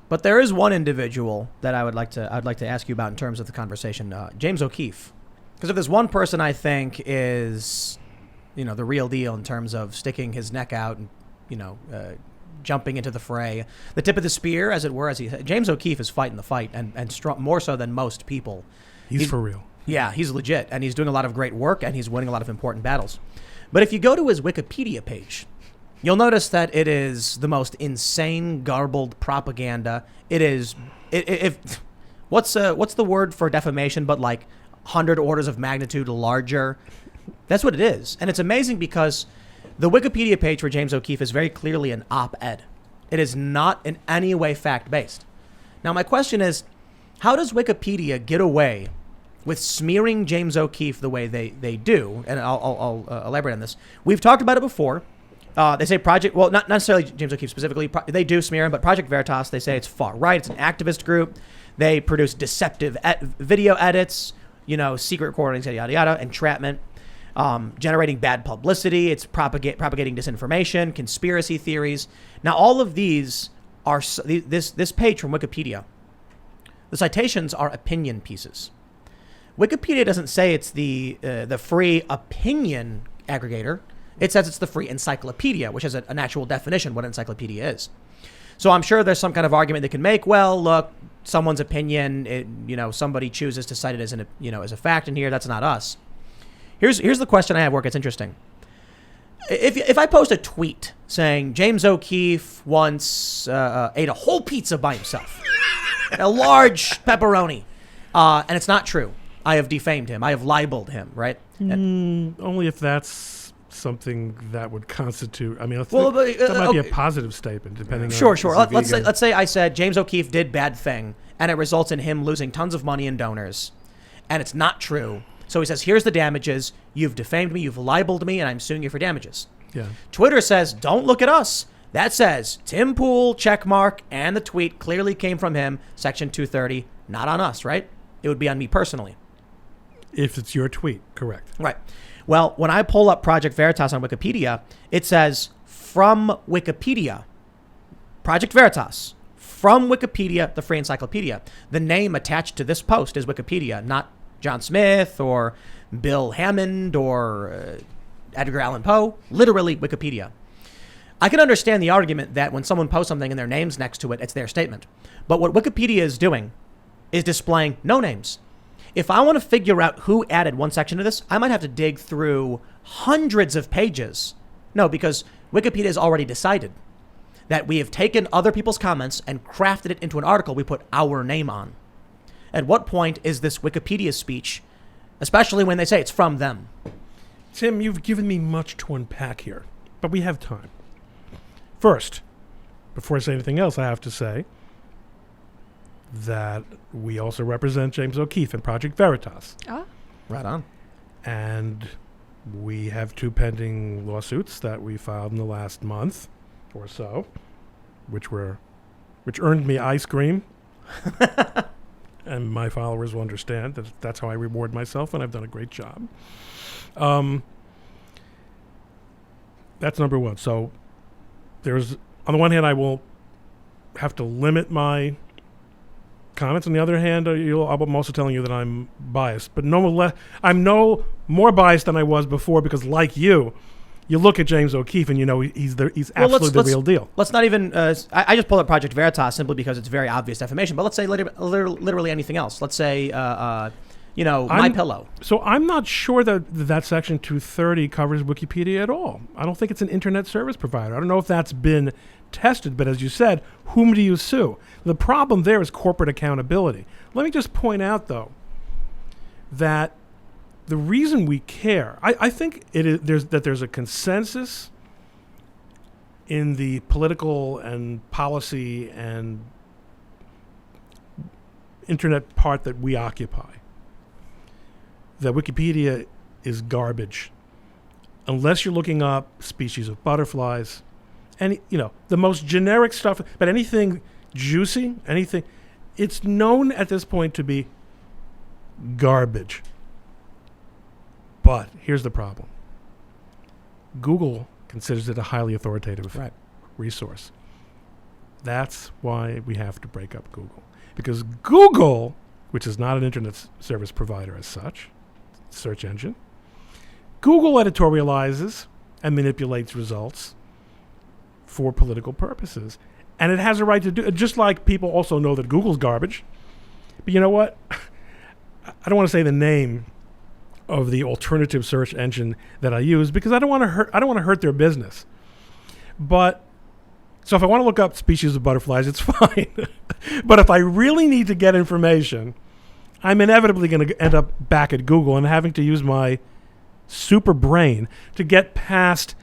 But there is one individual that I'd like to ask you about in terms of the conversation, James O'Keefe. Because if there's one person I think is, the real deal in terms of sticking his neck out and, jumping into the fray, the tip of the spear, as it were, James O'Keefe is fighting the fight and strong, more so than most people. He's for real. Yeah, he's legit, and he's doing a lot of great work, and he's winning a lot of important battles. But if you go to his Wikipedia page, you'll notice that it is the most insane, garbled propaganda. It is, what's the word for defamation, but like 100 orders of magnitude larger? That's what it is. And it's amazing because the Wikipedia page for James O'Keefe is very clearly an op-ed. It is not in any way fact-based. Now, my question is, how does Wikipedia get away with smearing James O'Keefe the way they do? And I'll elaborate on this. We've talked about it before. They say not necessarily James O'Keefe specifically. They do smear him, but Project Veritas, they say it's far right. It's an activist group. They produce deceptive video edits, secret recordings, yada, yada, yada, entrapment. Generating bad publicity. It's propagating disinformation, conspiracy theories. Now, all of these are this page from Wikipedia. The citations are opinion pieces. Wikipedia doesn't say it's the free opinion aggregator. It says it's the free encyclopedia, which has an actual definition what an encyclopedia is. So I'm sure there's some kind of argument they can make. Well, look, someone's opinion. Somebody chooses to cite it as as a fact in here. That's not us. Here's the question I have where it gets interesting. If I post a tweet saying James O'Keefe once ate a whole pizza by himself, a large pepperoni, and it's not true, I have defamed him. I have libeled him, right? Only if that's something that would constitute. I mean, that might be a positive statement, depending. Sure. Let's say I said James O'Keefe did bad thing, and it results in him losing tons of money and donors, and it's not true. So he says, here's the damages. You've defamed me. You've libeled me, and I'm suing you for damages. Yeah. Twitter says, don't look at us. That says Tim Pool, checkmark, and the tweet clearly came from him, Section 230, not on us, right? It would be on me personally. If it's your tweet, correct. Right. Well, when I pull up Project Veritas on Wikipedia, it says, from Wikipedia, Project Veritas, from Wikipedia, the free encyclopedia. The name attached to this post is Wikipedia, not John Smith or Bill Hammond or Edgar Allan Poe, literally Wikipedia. I can understand the argument that when someone posts something and their name's next to it, it's their statement. But what Wikipedia is doing is displaying no names. If I want to figure out who added one section to this, I might have to dig through hundreds of pages. No, because Wikipedia has already decided that we have taken other people's comments and crafted it into an article we put our name on. At what point is this Wikipedia speech, especially when they say it's from them? Tim, you've given me much to unpack here, but we have time. First, before I say anything else, I have to say that we also represent James O'Keefe and Project Veritas. Oh. Right on. And we have 2 pending lawsuits that we filed in the last month or so, which earned me ice cream. And my followers will understand that that's how I reward myself, and I've done a great job. That's number one. So there's, on the one hand, I will have to limit my comments. On the other hand, I'm also telling you that I'm biased. But I'm no more biased than I was before because, like you look at James O'Keefe and he's absolutely the real deal. Let's not even. I just pulled up Project Veritas simply because it's very obvious defamation. But let's say literally anything else. Let's say My Pillow. So I'm not sure that Section 230 covers Wikipedia at all. I don't think it's an internet service provider. I don't know if that's been tested. But as you said, whom do you sue? The problem there is corporate accountability. Let me just point out though that the reason we care, I think there's a consensus in the political and policy and internet part that we occupy that Wikipedia is garbage unless you're looking up species of butterflies and the most generic stuff, but anything juicy, it's known at this point to be garbage. But here's the problem. Google considers it a highly authoritative resource. That's why we have to break up Google. Because Google, which is not an internet service provider as such, search engine, Google editorializes and manipulates results for political purposes. And it has a right to do it, just like people also know that Google's garbage. But you know what? I don't want to say the name of the alternative search engine that I use because I don't want to hurt their business. But so if I want to look up species of butterflies, it's fine. But if I really need to get information, I'm inevitably going to end up back at Google and having to use my super brain to get past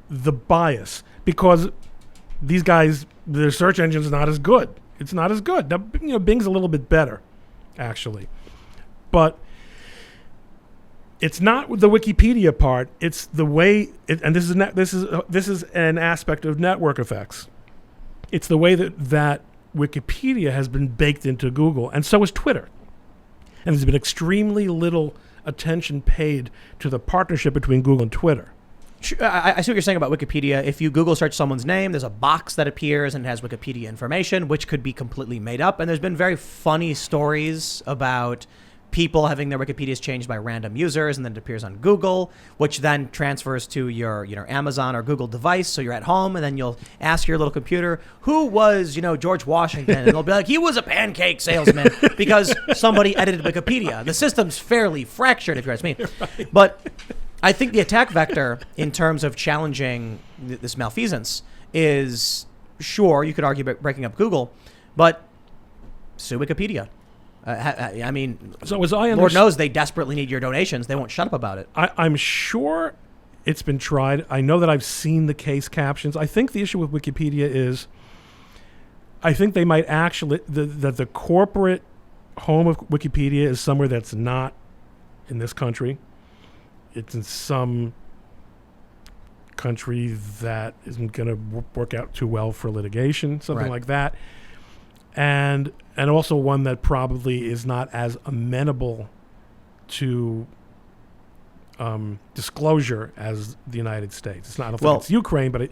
the bias because these guys, their search engine's not as good. It's not as good. Now, Bing's a little bit better, actually. But it's not the Wikipedia part. It's the way, and this is an aspect of network effects. It's the way that Wikipedia has been baked into Google, and so is Twitter. And there's been extremely little attention paid to the partnership between Google and Twitter. I see what you're saying about Wikipedia. If you Google search someone's name, there's a box that appears and has Wikipedia information, which could be completely made up. And there's been very funny stories about people having their Wikipedias changed by random users, and then it appears on Google, which then transfers to your Amazon or Google device. So you're at home, and then you'll ask your little computer, who was, George Washington? And they'll be like, he was a pancake salesman because somebody edited Wikipedia. The system's fairly fractured, if you ask me. Right. But I think the attack vector in terms of challenging this malfeasance is, sure, you could argue about breaking up Google, but sue Wikipedia. I mean, so as I Lord knows they desperately need your donations. They won't shut up about it. I'm sure it's been tried. I know that I've seen the case captions. I think the issue with Wikipedia is I think they might actually, that the corporate home of Wikipedia is somewhere that's not in this country. It's in some country that isn't going to work out too well for litigation, something like that. And also one that probably is not as amenable to disclosure as the United States. It's not. I don't think it's Ukraine, but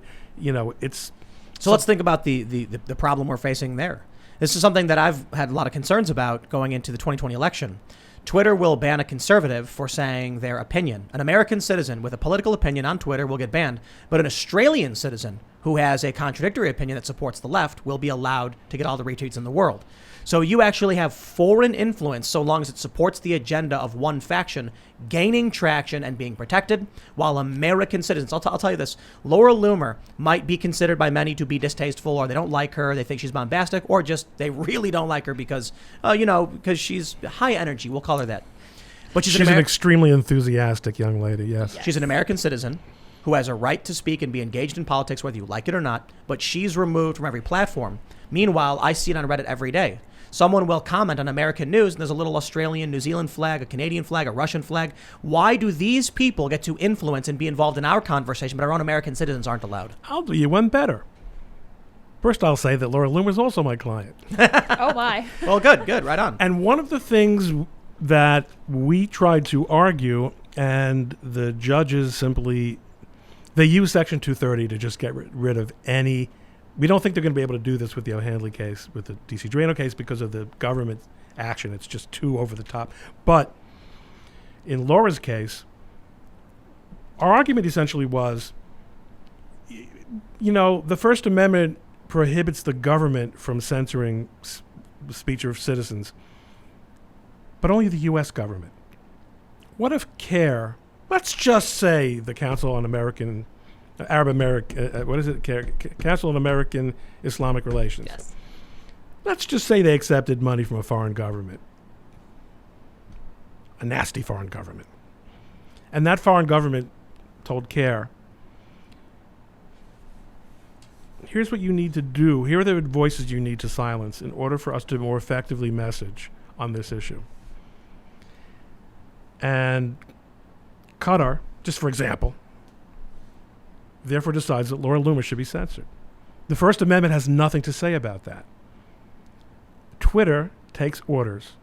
it's. So let's think about the problem we're facing there. This is something that I've had a lot of concerns about going into the 2020 election. Twitter will ban a conservative for saying their opinion. An American citizen with a political opinion on Twitter will get banned, but an Australian citizen who has a contradictory opinion that supports the left will be allowed to get all the retweets in the world. So you actually have foreign influence, so long as it supports the agenda of one faction, gaining traction and being protected, while American citizens, I'll tell you this, Laura Loomer might be considered by many to be distasteful, or they don't like her, they think she's bombastic, or just they really don't like her because, because she's high energy, we'll call her that. But she's an extremely enthusiastic young lady, yes. She's an American citizen who has a right to speak and be engaged in politics, whether you like it or not, but she's removed from every platform. Meanwhile, I see it on Reddit every day. Someone will comment on American news, and there's a little Australian, New Zealand flag, a Canadian flag, a Russian flag. Why do these people get to influence and be involved in our conversation, but our own American citizens aren't allowed? I'll do you one better. First, I'll say that Laura Loomer is also my client. Oh, my. Well, good, right on. And one of the things that we tried to argue, and the judges simply, they use Section 230 to just get rid of any. We don't think they're going to be able to do this with the O'Handley case, with the D.C. Drano case, because of the government action. It's just too over the top. But in Laura's case, our argument essentially was, the First Amendment prohibits the government from censoring the speech of citizens, but only the U.S. government. What if CARE, let's just say the Council on Arab American, Council on American Islamic Relations. Yes. Let's just say they accepted money from a foreign government, a nasty foreign government. And that foreign government told CARE, here's what you need to do. Here are the voices you need to silence in order for us to more effectively message on this issue. And Qatar, just for example, therefore decides that Laura Loomer should be censored. The First Amendment has nothing to say about that. Twitter takes orders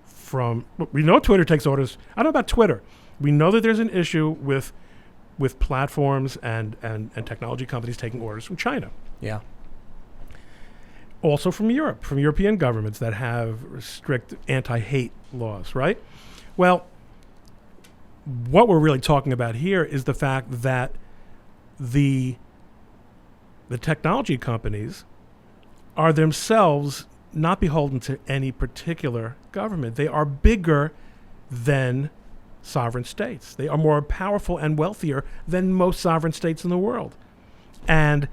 from, we know Twitter takes orders. I don't know about Twitter. We know that there's an issue with platforms and technology companies taking orders from China. Yeah. also from Europe, from European governments that have strict anti-hate laws, right? Well, what we're really talking about here is the fact that the technology companies are themselves not beholden to any particular government. They are bigger than sovereign states. They are more powerful and wealthier than most sovereign states in the world. And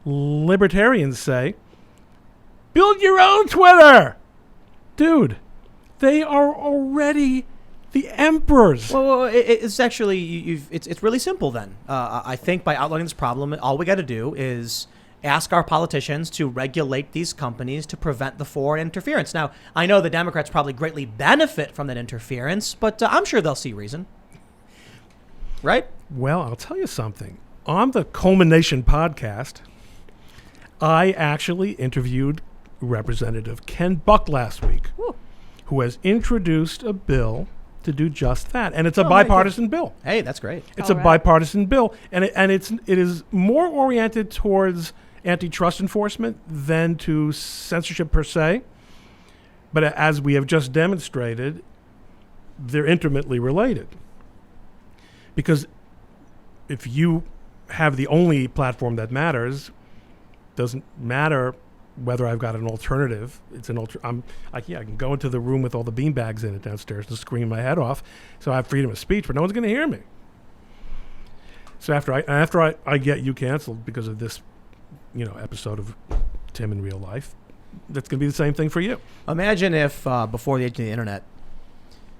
libertarians say, build your own Twitter! Dude, they are already the emperors. Well, it's actually, it's really simple then. I think by outlining this problem, all we got to do is ask our politicians to regulate these companies to prevent the foreign interference. Now, I know the Democrats probably greatly benefit from that interference, but I'm sure they'll see reason. Right? Well, I'll tell you something. On the ColemanNation Podcast, I actually interviewed Representative Ken Buck last week, who has introduced a bill to do just that. And it's a bipartisan bill. Hey, that's great. It's a bipartisan bill. And it is more oriented towards antitrust enforcement than to censorship per se. But as we have just demonstrated, they're intimately related. Because if you have the only platform that matters, doesn't matter whether I've got an alternative. It's an I can go into the room with all the beanbags in it downstairs and scream my head off. So I have freedom of speech, but no one's going to hear me. So after I get you canceled because of this, episode of Tim in real life, that's going to be the same thing for you. Imagine if before the age of the internet,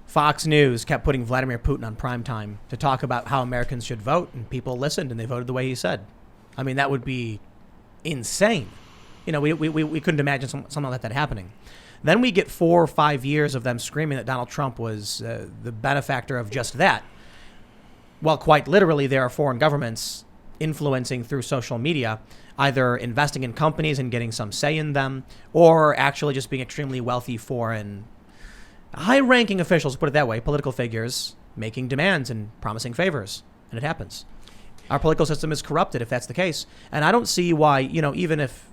Fox News kept putting Vladimir Putin on primetime to talk about how Americans should vote, and people listened and they voted the way he said. I mean, that would be insane. We couldn't imagine something like that happening. Then we get 4 or 5 years of them screaming that Donald Trump was the benefactor of just that. Well, quite literally, there are foreign governments influencing through social media, either investing in companies and getting some say in them, or actually just being extremely wealthy foreign high-ranking officials, put it that way, political figures, making demands and promising favors. And it happens. Our political system is corrupted if that's the case. And I don't see why, even if,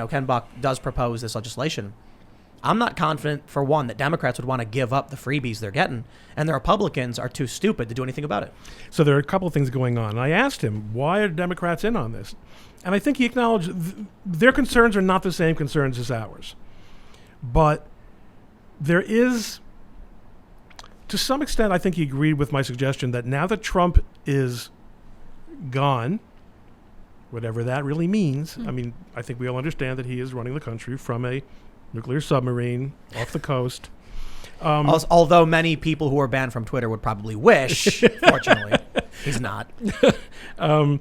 Ken Buck does propose this legislation, I'm not confident, for one, that Democrats would want to give up the freebies they're getting, and the Republicans are too stupid to do anything about it. So there are a couple of things going on. And I asked him, why are Democrats in on this? And I think he acknowledged their concerns are not the same concerns as ours. But there is, to some extent, I think he agreed with my suggestion that now that Trump is gone, whatever that really means, I mean, I think we all understand that he is running the country from a nuclear submarine off the coast. Although many people who are banned from Twitter would probably wish, fortunately, he's not. Although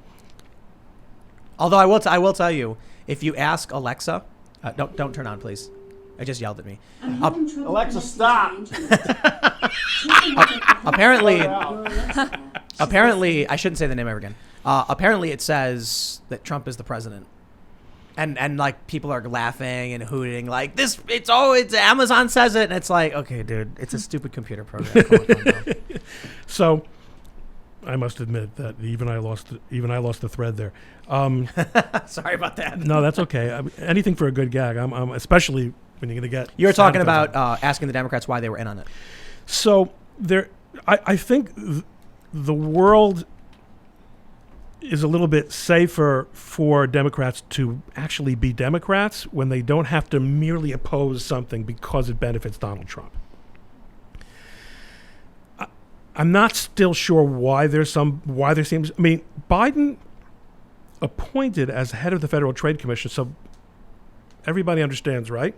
I will tell you, if you ask Alexa, don't turn on, please. I just yelled at me. Alexa, stop! Apparently, I shouldn't say the name ever again. Apparently, it says that Trump is the president, and like people are laughing and hooting like this. It's Amazon says it, and it's like, okay, dude, it's a stupid computer program. Come on. So, I must admit that even I lost the thread there. Sorry about that. No, that's okay. Anything for a good gag. I'm especially when you're going to get. You were talking about asking the Democrats why they were in on it. So I think the world is a little bit safer for Democrats to actually be Democrats when they don't have to merely oppose something because it benefits Donald Trump. I'm not still sure why there seems. I mean, Biden appointed as head of the Federal Trade Commission, so everybody understands, right?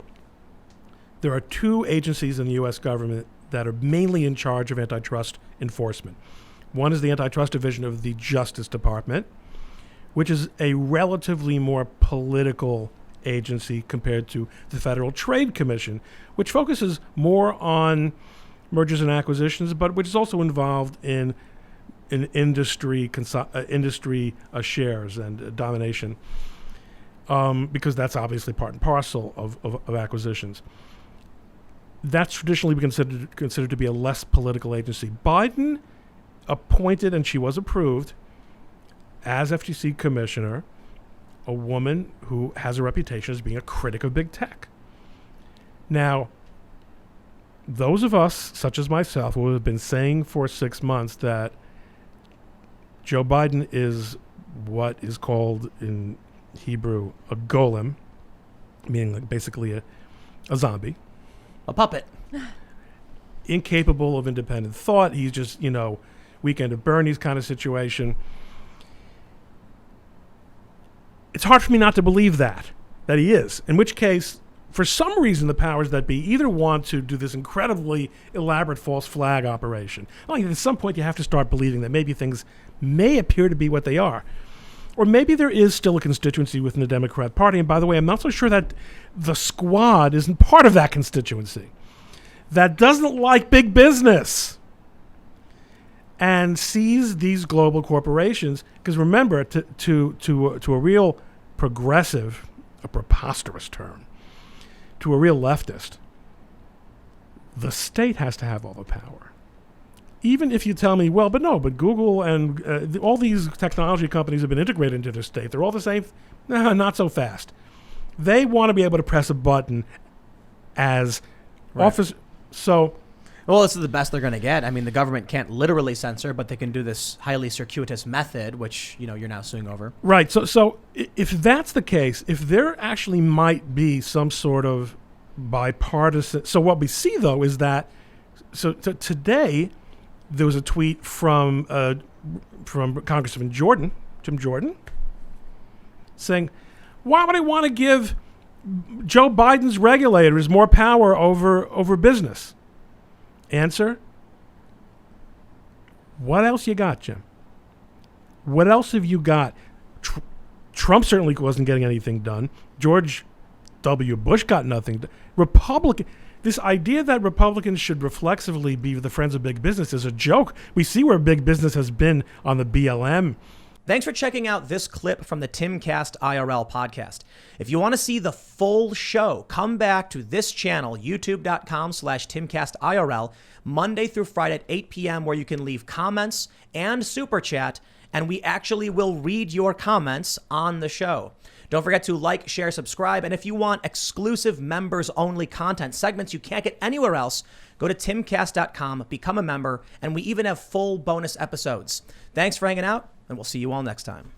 There are 2 agencies in the U.S. government that are mainly in charge of antitrust enforcement. One is the Antitrust Division of the Justice Department, which is a relatively more political agency compared to the Federal Trade Commission, which focuses more on mergers and acquisitions, but which is also involved in industry shares and domination, because that's obviously part and parcel of acquisitions. That's traditionally been considered to be a less political agency. Biden appointed, and she was approved, as FTC commissioner, a woman who has a reputation as being a critic of big tech. Now, those of us, such as myself, who have been saying for 6 months that Joe Biden is what is called in Hebrew a golem, meaning like basically a zombie. A puppet. Incapable of independent thought. He's just, Weekend at Bernie's kind of situation. It's hard for me not to believe that he is. In which case, for some reason, the powers that be either want to do this incredibly elaborate false flag operation. At some point, you have to start believing that maybe things may appear to be what they are. Or maybe there is still a constituency within the Democrat Party. And by the way, I'm not so sure that the squad isn't part of that constituency that doesn't like big business and sees these global corporations. Because remember, to a real progressive, a preposterous term, to a real leftist, the state has to have all the power. Even if you tell me, but Google and all these technology companies have been integrated into their state. They're all the same. Nah, not so fast. They want to be able to press a button as office. So, well, this is the best they're going to get. I mean, the government can't literally censor, but they can do this highly circuitous method, which you're now suing over. Right. So if that's the case, if there actually might be some sort of bipartisan. So what we see though is that today. There was a tweet from Congressman Jim Jordan, saying, why would I want to give Joe Biden's regulators more power over business? Answer, what else you got, Jim? What else have you got? Trump certainly wasn't getting anything done. George W. Bush got nothing done. This idea that Republicans should reflexively be the friends of big business is a joke. We see where big business has been on the BLM. Thanks for checking out this clip from the Timcast IRL podcast. If you want to see the full show, come back to this channel, youtube.com/TimcastIRL, Monday through Friday at 8 p.m., where you can leave comments and super chat, and we actually will read your comments on the show. Don't forget to like, share, subscribe. And if you want exclusive members-only content, segments you can't get anywhere else, go to timcast.com, become a member, and we even have full bonus episodes. Thanks for hanging out, and we'll see you all next time.